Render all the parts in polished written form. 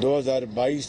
2022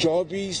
24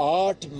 8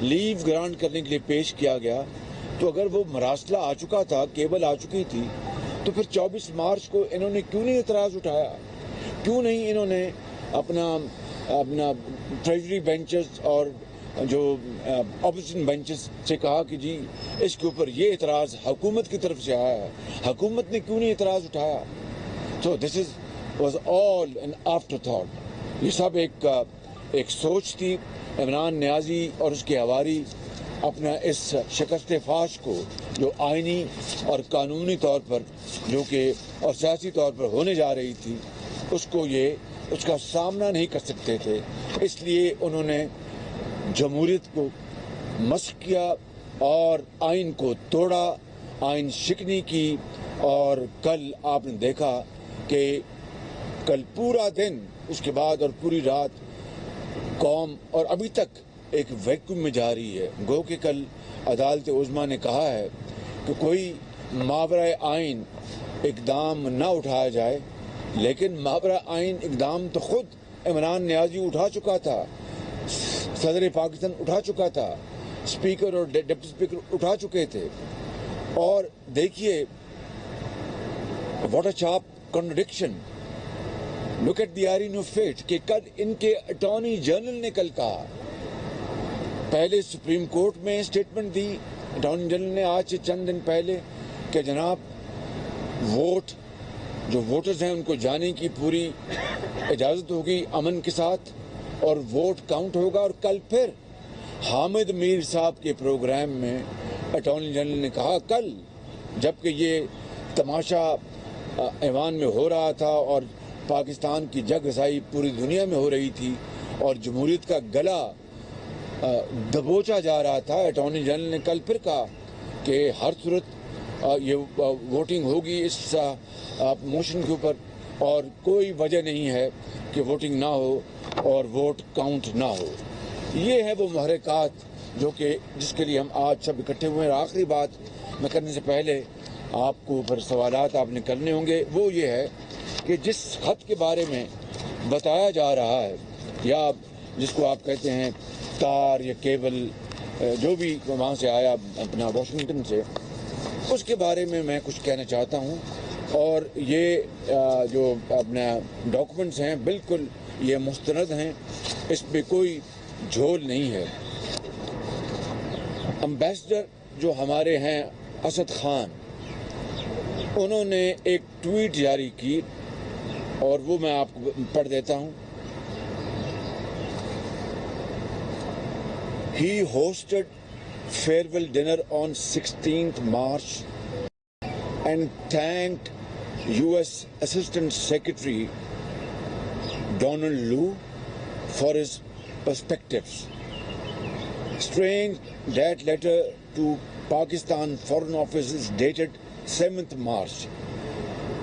لیو grant کرنے کے لیے پیش کیا گیا، تو اگر وہ مراسلہ آ چکا تھا، کیبل آ چکی تھی، تو پھر 24 مارچ کو انہوں نے کیوں نہیں اعتراض اٹھایا؟ کیوں نہیں انہوں نے اپنا ٹریجری بینچز اور جو اپوزیشن بینچز سے کہا کہ جی اس کے اوپر یہ اعتراض حکومت کی طرف سے آیا ہے، حکومت نے کیوں نہیں اعتراض اٹھایا؟ تو this was all an afterthought. یہ سب ایک سوچ تھی. عمران نیازی اور اس کے حواری اپنا اس شکست فاش کو جو آئینی اور قانونی طور پر جو کہ اور سیاسی طور پر ہونے جا رہی تھی، اس کا سامنا نہیں کر سکتے تھے، اس لیے انہوں نے جمہوریت کو مسخ کیا اور آئین کو توڑا، آئین شکنی کی. اور کل آپ نے دیکھا کہ کل پورا دن اس کے بعد اور پوری رات قوم اور ابھی تک ایک ویکیوم میں جا رہی ہے. گو کہ کل عدالت عظمیٰ نے کہا ہے کہ کوئی ماورائے آئین اقدام نہ اٹھایا جائے، لیکن ماورائے آئین اقدام تو خود عمران نیازی اٹھا چکا تھا، صدر پاکستان اٹھا چکا تھا، اسپیکر اور ڈپٹی اسپیکر اٹھا چکے تھے. اور دیکھیے what a sharp contradiction, look at the irony of fate کہ کل ان کے اٹارنی جنرل نے کل کہا، پہلے سپریم کورٹ میں اسٹیٹمنٹ دی اٹارنی جنرل نے آج سے چند دن پہلے کہ جناب ووٹ جو ووٹرز ہیں ان کو جانے کی پوری اجازت ہوگی امن کے ساتھ اور ووٹ کاؤنٹ ہوگا. اور کل پھر حامد میر صاحب کے پروگرام میں اٹارنی جنرل نے کہا کل، جبکہ یہ تماشا ایوان میں ہو رہا تھا اور پاکستان کی جگ رسائی پوری دنیا میں ہو رہی تھی اور جمہوریت کا گلا دبوچا جا رہا تھا، اٹارنی جنرل نے کل پھر کہا کہ ہر صورت یہ ووٹنگ ہوگی اس موشن کے اوپر اور کوئی وجہ نہیں ہے کہ ووٹنگ نہ ہو اور ووٹ کاؤنٹ نہ ہو. یہ ہے وہ محرکات جو کہ جس کے لیے ہم آج سب اکٹھے ہوئے ہیں. آخری بات میں کرنے سے پہلے آپ کو اوپر سوالات آپ نے کرنے ہوں گے، وہ یہ ہے کہ جس خط کے بارے میں بتایا جا رہا ہے یا جس کو آپ کہتے ہیں تار یا کیبل جو بھی وہاں سے آیا اپنا واشنگٹن سے، اس کے بارے میں کچھ کہنا چاہتا ہوں. اور یہ جو اپنا ڈاکومنٹس ہیں بالکل یہ مستند ہیں، اس پہ کوئی جھول نہیں ہے. امبیسڈر جو ہمارے ہیں اسد خان، انہوں نے ایک ٹویٹ جاری کی اور وہ میں آپ کو پڑھ دیتا ہوں. He hosted farewell dinner on 16th March and thanked U.S. Assistant Secretary Donald Lu for his perspectives. Strange that letter to Pakistan Foreign Office is dated 7th March.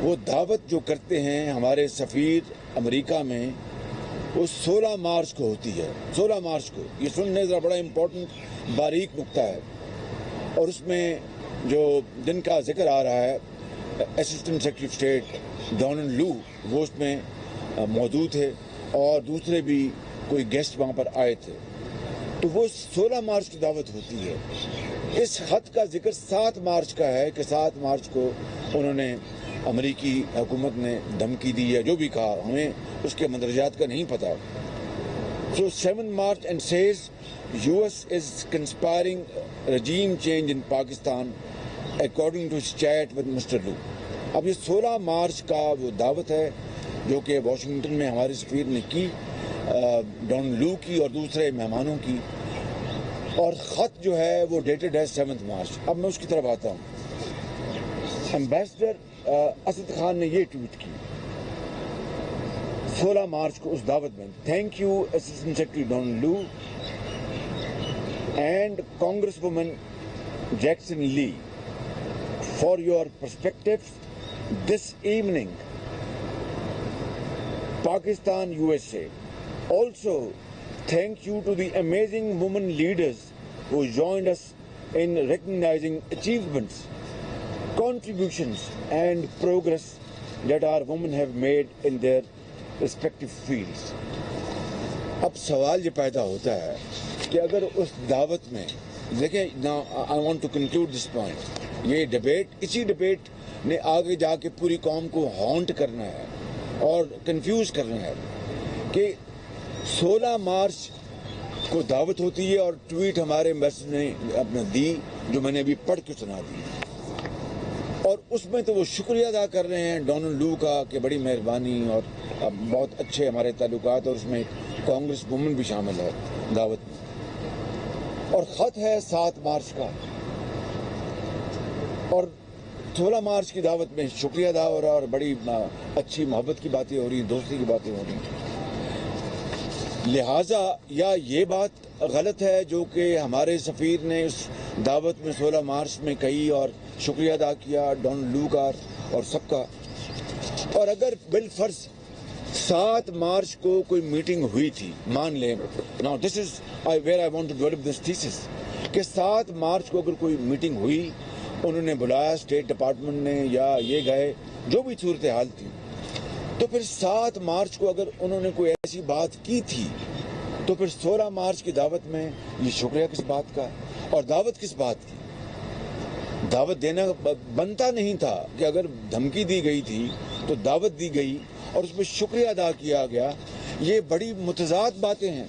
وہ دعوت جو کرتے ہیں ہمارے سفیر امریکہ میں وہ 16 مارچ کو ہوتی ہے. 16 مارچ کو یہ سننے ذرا بڑا امپورٹنٹ باریک نقطہ ہے. اور اس میں جو دن کا ذکر آ رہا ہے assistant secretary of state Donald Lu وہ اس میں موجود تھے اور دوسرے بھی کوئی گیسٹ وہاں پر آئے تھے. تو وہ 16 مارچ کی دعوت ہوتی ہے. اس خط کا ذکر 7 مارچ کا ہے کہ 7 مارچ کو انہوں نے امریکی حکومت نے دھمکی دی یا جو بھی کہا، ہمیں اس کے مندرجات کا نہیں پتا. So 7 March and says US is conspiring regime change in Pakistan according to his chat with Mr. Lu. اب یہ 16 مارچ کا وہ دعوت ہے جو کہ واشنگٹن میں ہمارے سفیر نے کی، ڈون لو کی اور دوسرے مہمانوں کی، اور خط جو ہے وہ ڈیٹڈ ہے 7 مارچ. اب میں اس کی طرف آتا ہوں. امبیسڈر اسد خان نے یہ ٹویٹ کی 16 مارچ کو اس دعوت میں، thank you assistant secretary Donald Lu and congresswoman Jackson Lee for your perspectives this evening. Pakistan, USA. Also, thank you to the amazing women leaders who joined us in recognizing achievements, contributions and progress that our women have made in their respective fields. اب سوال یہ پیدا ہوتا ہے کہ اگر اس دعوت میں دیکھیں نا I want to conclude this point, یہ ڈبیٹ اسی ڈبیٹ نے آگے جا کے پوری قوم کو ہانٹ کرنا ہے اور کنفیوز کرنا ہے کہ 16 مارچ کو دعوت ہوتی ہے اور ٹویٹ ہمارے ایمبیسڈر نے اپنا دی جو میں نے ابھی پڑھ کے سنا دی، اور اس میں تو وہ شکریہ ادا کر رہے ہیں ڈونلڈ لو کا کہ بڑی مہربانی اور بہت اچھے ہمارے تعلقات، اور اس میں کانگریس وومن بھی شامل ہے دعوت میں، اور خط ہے 7 مارچ کا، اور 16 مارچ کی دعوت میں شکریہ ادا ہو رہا اور بڑی اچھی محبت کی باتیں ہو رہی ہیں، دوستی کی باتیں ہو رہی ہیں۔ لہٰذا یا یہ بات غلط ہے جو کہ ہمارے سفیر نے اس دعوت میں 16 مارچ میں کہی اور شکریہ ادا کیا ڈونلڈ لو کا اور سب کا، اور اگر بالفرض 7 مارچ کو کوئی میٹنگ ہوئی تھی، مان لیں now this is where I want to develop this thesis کہ 7 مارچ کو اگر کوئی میٹنگ ہوئی، انہوں نے بلایا اسٹیٹ ڈپارٹمنٹ نے یا یہ گئے، جو بھی صورتحال تھی، تو پھر 7 مارچ کو اگر انہوں نے کوئی ایسی بات کی تھی تو پھر 16 مارچ کی دعوت میں یہ شکریہ کس بات کا، اور دعوت کس بات کی؟ دعوت دینا بنتا نہیں تھا کہ اگر دھمکی دی گئی تھی تو دعوت دی گئی اور اس میں شکریہ ادا کیا گیا۔ یہ بڑی متضاد باتیں ہیں،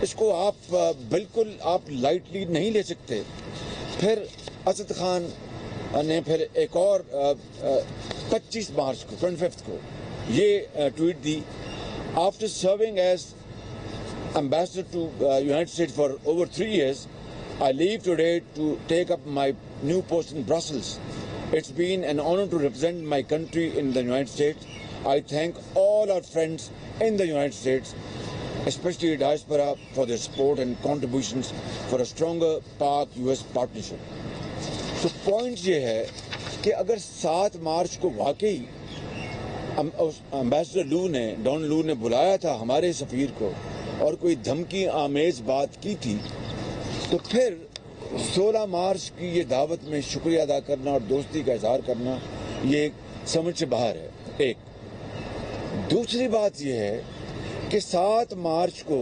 اس کو آپ بالکل آپ لائٹلی نہیں لے سکتے۔ پھر اسد خان نے پھر ایک اور 25 مارچ کو 25 کو یہ tweet the, after serving as ambassador to United States for over 3 years, I leave today to take up my new post in Brussels. It's been an honor to represent my country in the United States. I thank all our friends in the United States, especially diaspora, for their support and contributions for a stronger Pak-US partnership. So point یہ ہے کہ اگر 7 مارچ کو واقعی ambassador لو نے Donald لو نے بلایا تھا ہمارے سفیر کو اور کوئی دھمکی آمیز بات کی تھی، تو پھر 16 مارچ کی یہ دعوت میں شکریہ ادا کرنا اور دوستی کا اظہار کرنا یہ سمجھ سے باہر ہے۔ ایک دوسری بات یہ ہے کہ 7 مارچ کو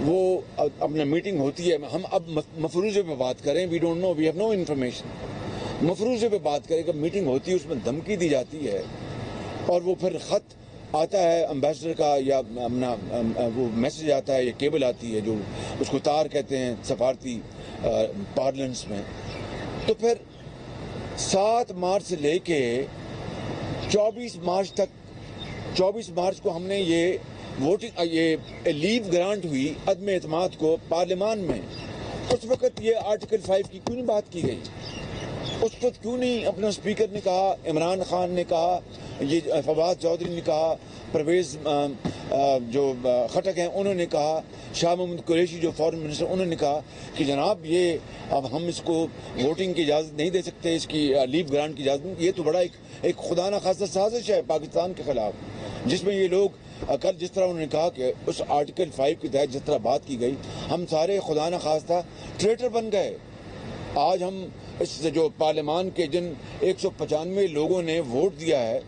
وہ اپنا میٹنگ ہوتی ہے، ہم اب مفروضے پہ بات کریں، we don't know, we have no information, مفروضے پہ بات کریں کہ میٹنگ ہوتی ہے، اس میں دھمکی دی جاتی ہے اور وہ پھر خط آتا ہے امبیسڈر کا یا اپنا وہ میسج آتا ہے یا کیبل آتی ہے جو اس کو تار کہتے ہیں سفارتی پارلنس میں، تو پھر 7 مارچ سے لے کے 24 مارچ تک، 24 مارچ کو ہم نے یہ ووٹنگ یہ لیو گرانٹ ہوئی عدم اعتماد کو پارلیمان میں، اس وقت یہ آرٹیکل 5 کی کیوں نہیں بات کی گئی؟ اس وقت کیوں نہیں اپنا اسپیکر نے کہا، عمران خان نے کہا، یہ فواد چودھری نے کہا، پرویز جو خٹک ہیں انہوں نے کہا، شاہ محمود قریشی جو فارن منسٹر انہوں نے کہا کہ جناب یہ اب ہم اس کو ووٹنگ کی اجازت نہیں دے سکتے، اس کی لیو گرانٹ کی اجازت نہیں، یہ تو بڑا ایک خدا نخواستہ سازش ہے پاکستان کے خلاف، جس میں یہ لوگ کل جس طرح انہوں نے کہا کہ اس آرٹیکل 5 کے تحت جس طرح بات کی گئی، ہم سارے خدا نخواستہ ٹریٹر بن گئے۔ آج ہم اس جو پارلیمان کے جن 195 لوگوں نے ووٹ دیا ہے،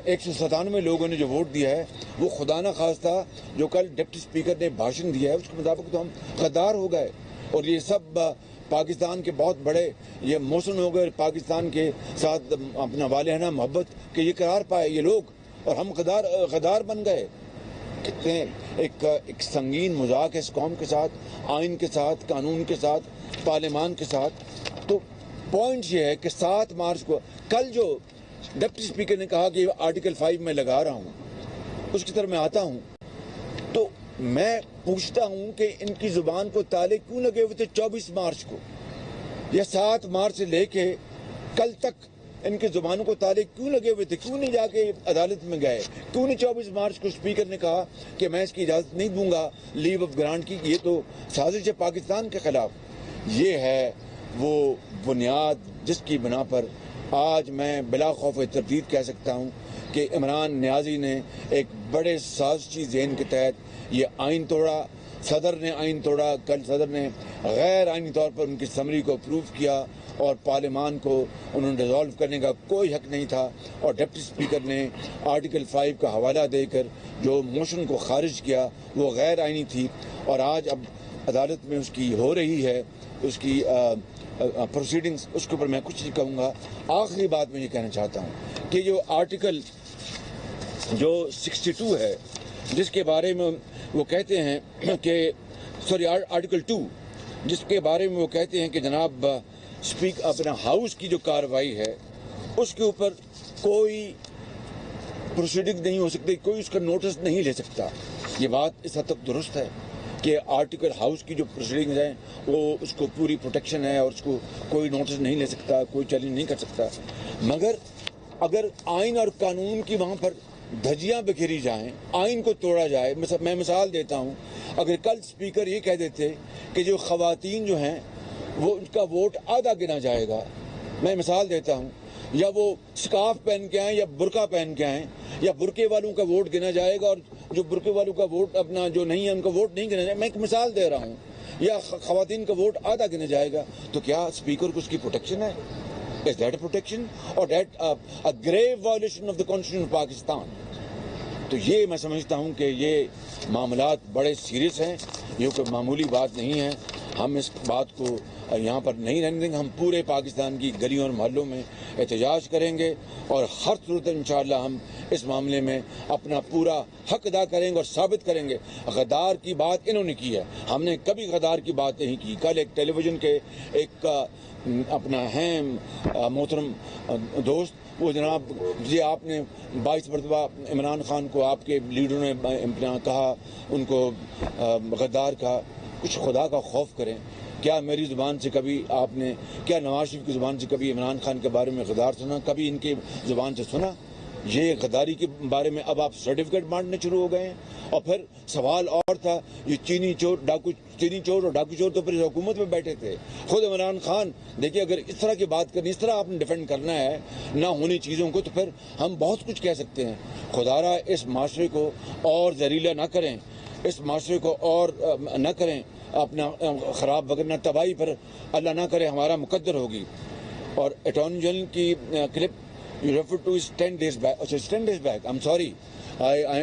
197 لوگوں نے جو ووٹ دیا ہے، وہ خدا نخواستہ جو کل ڈپٹی اسپیکر نے بھاشن دیا ہے اس کے مطابق تو ہم غدار ہو گئے، اور یہ سب پاکستان کے بہت بڑے یہ موسن ہو گئے، پاکستان کے ساتھ اپنا والہانہ محبت کے یہ قرار پائے یہ لوگ، اور ہم غدار بن گئے۔ کتنے ایک سنگین مذاق ہے اس قوم کے ساتھ، آئین کے ساتھ، قانون کے ساتھ، پارلیمان کے ساتھ۔ تو پوائنٹ یہ ہے کہ 7 مارچ کو کل جو ڈپٹی اسپیکر نے کہا کہ آرٹیکل 5 میں لگا رہا ہوں، اس کی طرف میں آتا ہوں تو میں پوچھتا ہوں کہ ان کی زبان کو تالے کیوں لگے ہوئے تھے 24 مارچ کو، یا 7 مارچ سے لے کے کل تک ان کی زبانوں کو تالے کیوں لگے ہوئے تھے؟ کیوں نہیں جا کے عدالت میں گئے؟ کیوں نہیں 24 مارچ کو اسپیکر نے کہا کہ میں اس کی اجازت نہیں دوں گا لیو آف گرانٹ کی، یہ تو سازش ہے پاکستان کے خلاف۔ یہ ہے وہ بنیاد جس کی بنا پر آج میں بلا خوف تردید کہہ سکتا ہوں کہ عمران نیازی نے ایک بڑے سازشی ذہن کے تحت یہ آئین توڑا صدر نے آئین توڑا. کل صدر نے غیر آئینی طور پر ان کی سمری کو اپروو کیا اور پارلیمان کو انہوں نے ڈیزالو کرنے کا کوئی حق نہیں تھا, اور ڈپٹی اسپیکر نے آرٹیکل 5 کا حوالہ دے کر جو موشن کو خارج کیا وہ غیر آئینی تھی, اور آج اب عدالت میں اس کی ہو رہی ہے اس کی پروسیڈنگز. اس کے اوپر میں کچھ نہیں کہوں گا. آخری بات میں یہ کہنا چاہتا ہوں کہ جو آرٹیکل جو 62 ہے جس کے بارے میں وہ کہتے ہیں کہ آرٹیکل 2 جس کے بارے میں وہ کہتے ہیں کہ جناب اپنا ہاؤس کی جو کارروائی ہے اس کے اوپر کوئی پروسیڈنگ نہیں ہو سکتی, کوئی اس کا نوٹس نہیں لے سکتا. یہ بات اس حد تک درست ہے کہ آرٹیکل ہاؤس کی جو پروسیڈنگز ہیں وہ اس کو پوری پروٹیکشن ہے اور اس کو کوئی نوٹس نہیں لے سکتا, کوئی چیلنج نہیں کر سکتا. مگر اگر آئین اور قانون کی وہاں پر دھجیاں بکھیری جائیں, آئین کو توڑا جائے. میں مثال دیتا ہوں, اگر کل اسپیکر یہ کہہ دیتے کہ جو خواتین جو ہیں وہ ان کا ووٹ آدھا گنا جائے گا, میں مثال دیتا ہوں, یا وہ سکارف پہن کے آئیں یا برقع پہن کے آئیں, یا برقعے والوں کا ووٹ گنا جائے گا اور جو برقعے والوں کا ووٹ اپنا جو نہیں ہے ان کا ووٹ نہیں گنا جائے گا. میں ایک مثال دے رہا ہوں. یا خواتین کا ووٹ آدھا گنا جائے گا, تو کیا اسپیکر کو اس کی پروٹیکشن ہے؟ Is that a protection or that a grave violation of the Constitution of Pakistan? تو یہ میں سمجھتا ہوں کہ یہ معاملات بڑے سیریس ہیں, یہ کوئی معمولی بات نہیں ہے. ہم اس بات کو یہاں پر نہیں رہنے دیں گے. ہم پورے پاکستان کی گلیوں اور محلوں میں احتجاج کریں گے اور ہر صورت انشاءاللہ ہم اس معاملے میں اپنا پورا حق ادا کریں گے اور ثابت کریں گے. غدار کی بات انہوں نے کی ہے, ہم نے کبھی غدار کی بات نہیں کی. کل ایک ٹیلی ویژن کے ایک اپنا ہیں محترم دوست, وہ جناب جی آپ نے 22 مرتبہ عمران خان کو آپ کے لیڈروں نے کہا ان کو غدار کہا. کچھ خدا کا خوف کریں. کیا میری زبان سے کبھی آپ نے, کیا نواز شریف کی زبان سے کبھی عمران خان کے بارے میں غدار سنا؟ کبھی ان کی زبان سے سنا؟ یہ غداری کے بارے میں اب آپ سرٹیفکیٹ بانٹنے شروع ہو گئے ہیں. اور پھر سوال اور تھا, یہ چینی چور اور ڈاکو چور تو پھر اس حکومت میں بیٹھے تھے. خود عمران خان دیکھیے, اگر اس طرح کی بات کرنی, اس طرح آپ نے ڈیفینڈ کرنا ہے نہ ہونی چیزوں کو, تو پھر ہم بہت کچھ کہہ سکتے ہیں. خدارا اس معاشرے کو اور زہریلا نہ کریں, اس معاشرے کو اور نہ کریں اپنا خراب, وغیرہ تباہی پر اللہ نہ کرے ہمارا مقدر ہوگی. اور اٹارنی جنرل کی clip you refer to is 10 days back. It's 10 days back. I'm sorry.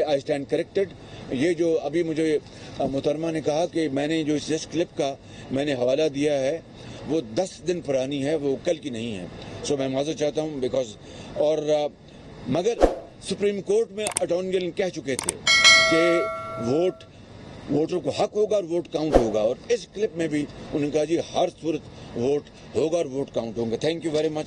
I stand corrected. یہ جو ابھی مجھے محترمہ نے کہا کہ میں نے جو اس کلپ کا میں نے حوالہ دیا ہے وہ 10 دن پرانی ہے, وہ کل کی نہیں ہے. سو میں معذرت چاہتا ہوں بیکاز. اور مگر سپریم کورٹ میں اٹارنی جنرل کہہ چکے تھے کہ ووٹر کو حق ہوگا اور ووٹ کاؤنٹ ہوگا, اور اس کلپ میں بھی انہوں نے کہا جی ہر صورت ووٹ ہوگا اور ووٹ کاؤنٹ ہوں گے. Thank you very much.